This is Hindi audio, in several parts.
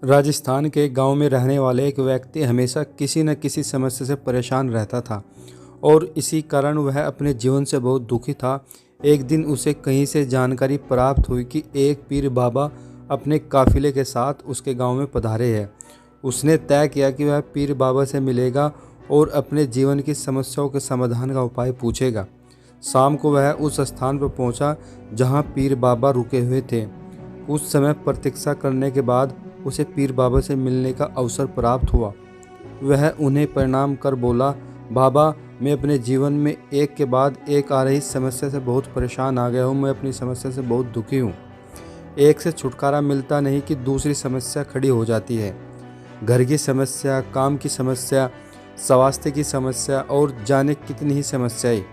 राजस्थान के गांव में रहने वाले एक व्यक्ति हमेशा किसी न किसी समस्या से परेशान रहता था और इसी कारण वह अपने जीवन से बहुत दुखी था। एक दिन उसे कहीं से जानकारी प्राप्त हुई कि एक पीर बाबा अपने काफिले के साथ उसके गांव में पधारे हैं। उसने तय किया कि वह पीर बाबा से मिलेगा और अपने जीवन की समस्याओं के समाधान का उपाय पूछेगा। शाम को वह उस स्थान पर पहुंचा जहां पीर बाबा रुके हुए थे। कुछ समय प्रतीक्षा करने के बाद उसे पीर बाबा से मिलने का अवसर प्राप्त हुआ। वह उन्हें प्रणाम कर बोला, बाबा, मैं अपने जीवन में एक के बाद एक आ रही समस्या से बहुत परेशान आ गया हूँ। मैं अपनी समस्या से बहुत दुखी हूँ। एक से छुटकारा मिलता नहीं कि दूसरी समस्या खड़ी हो जाती है। घर की समस्या, काम की समस्या, स्वास्थ्य की समस्या और जाने कितनी ही समस्याएं।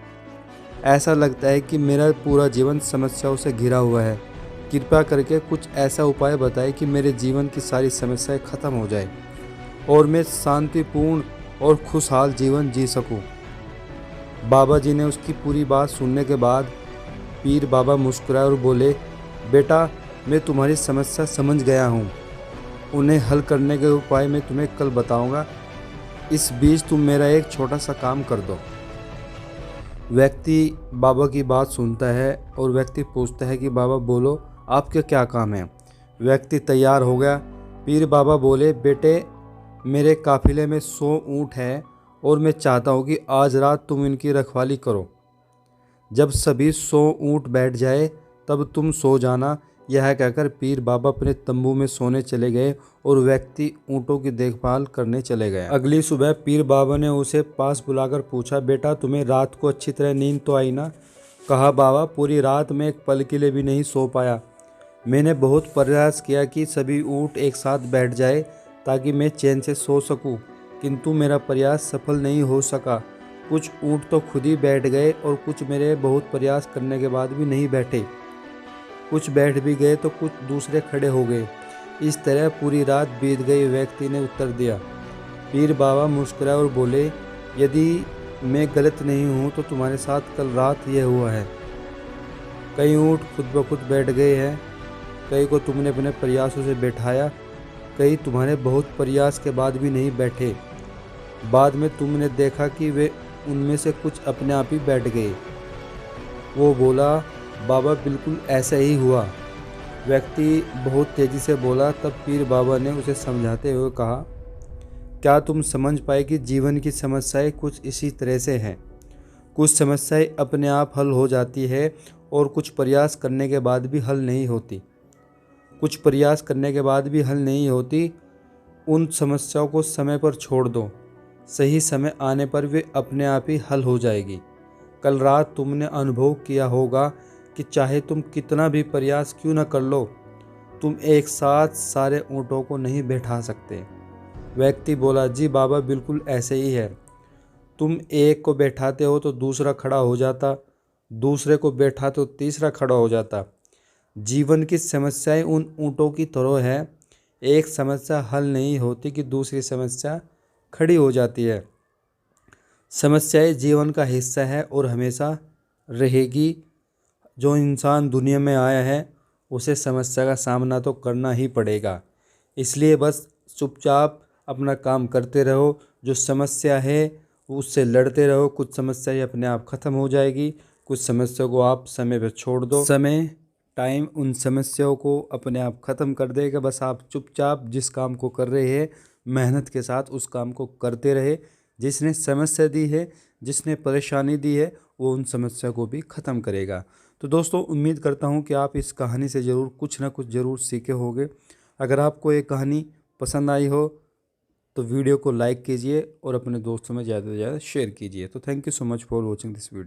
ऐसा लगता है कि मेरा पूरा जीवन समस्याओं से घिरा हुआ है। कृपया करके कुछ ऐसा उपाय बताएं कि मेरे जीवन की सारी समस्याएं खत्म हो जाए और मैं शांतिपूर्ण और खुशहाल जीवन जी सकूं। बाबा जी ने उसकी पूरी बात सुनने के बाद पीर बाबा मुस्कुराए और बोले, बेटा, मैं तुम्हारी समस्या समझ गया हूं। उन्हें हल करने के उपाय मैं तुम्हें कल बताऊंगा। इस बीच तुम मेरा एक छोटा सा काम कर दो। व्यक्ति बाबा की बात सुनता है और व्यक्ति पूछता है कि बाबा बोलो, आपका क्या काम है। व्यक्ति तैयार हो गया। पीर बाबा बोले, बेटे, मेरे काफिले में 100 ऊँट हैं और मैं चाहता हूँ कि आज रात तुम इनकी रखवाली करो। जब सभी 100 ऊँट बैठ जाए तब तुम सो जाना। यह कहकर पीर बाबा अपने तंबू में सोने चले गए और व्यक्ति ऊँटों की देखभाल करने चले गए। अगली सुबह पीर बाबा ने उसे पास बुलाकर पूछा, बेटा, तुम्हें रात को अच्छी तरह नींद तो आई ना। कहा, बाबा, पूरी रात में एक पल के लिए भी नहीं सो पाया। मैंने बहुत प्रयास किया कि सभी ऊँट एक साथ बैठ जाए ताकि मैं चैन से सो सकूं, किंतु मेरा प्रयास सफल नहीं हो सका। कुछ ऊँट तो खुद ही बैठ गए और कुछ मेरे बहुत प्रयास करने के बाद भी नहीं बैठे। कुछ बैठ भी गए तो कुछ दूसरे खड़े हो गए। इस तरह पूरी रात बीत गई। व्यक्ति ने उत्तर दिया। पीर बाबा मुस्कुराए और बोले, यदि मैं गलत नहीं हूँ तो तुम्हारे साथ कल रात यह हुआ है। कई ऊँट खुद ब खुद बैठ गए हैं, कई को तुमने अपने प्रयासों से बैठाया, कई तुम्हारे बहुत प्रयास के बाद भी नहीं बैठे। बाद में तुमने देखा कि वे उनमें से कुछ अपने आप ही बैठ गए। वो बोला, बाबा, बिल्कुल ऐसा ही हुआ। व्यक्ति बहुत तेज़ी से बोला। तब पीर बाबा ने उसे समझाते हुए कहा, क्या तुम समझ पाए कि जीवन की समस्याएं कुछ इसी तरह से हैं। कुछ समस्याएं अपने आप हल हो जाती है और कुछ प्रयास करने के बाद भी हल नहीं होती। उन समस्याओं को समय पर छोड़ दो। सही समय आने पर वे अपने आप ही हल हो जाएगी। कल रात तुमने अनुभव किया होगा कि चाहे तुम कितना भी प्रयास क्यों न कर लो, तुम एक साथ सारे ऊँटों को नहीं बैठा सकते। व्यक्ति बोला, जी बाबा, बिल्कुल ऐसे ही है। तुम एक को बैठाते हो तो दूसरा खड़ा हो जाता, दूसरे को बैठा तो तीसरा खड़ा हो जाता। जीवन की समस्याएं उन ऊँटों की तरह है। एक समस्या हल नहीं होती कि दूसरी समस्या खड़ी हो जाती है। समस्याएं जीवन का हिस्सा है और हमेशा रहेगी। जो इंसान दुनिया में आया है उसे समस्या का सामना तो करना ही पड़ेगा। इसलिए बस चुपचाप अपना काम करते रहो। जो समस्या है उससे लड़ते रहो। कुछ समस्याएं अपने आप ख़त्म हो जाएगी, कुछ समस्या को आप समय पर छोड़ दो। टाइम उन समस्याओं को अपने आप ख़त्म कर देगा। बस आप चुपचाप जिस काम को कर रहे हैं मेहनत के साथ उस काम को करते रहे। जिसने समस्या दी है, जिसने परेशानी दी है, वो उन समस्या को भी ख़त्म करेगा। तो दोस्तों, उम्मीद करता हूँ कि आप इस कहानी से ज़रूर कुछ ना कुछ ज़रूर सीखे होंगे। अगर आपको ये कहानी पसंद आई हो तो वीडियो को लाइक कीजिए और अपने दोस्तों में ज़्यादा से ज़्यादा शेयर कीजिए। तो thank you so much for watching this video.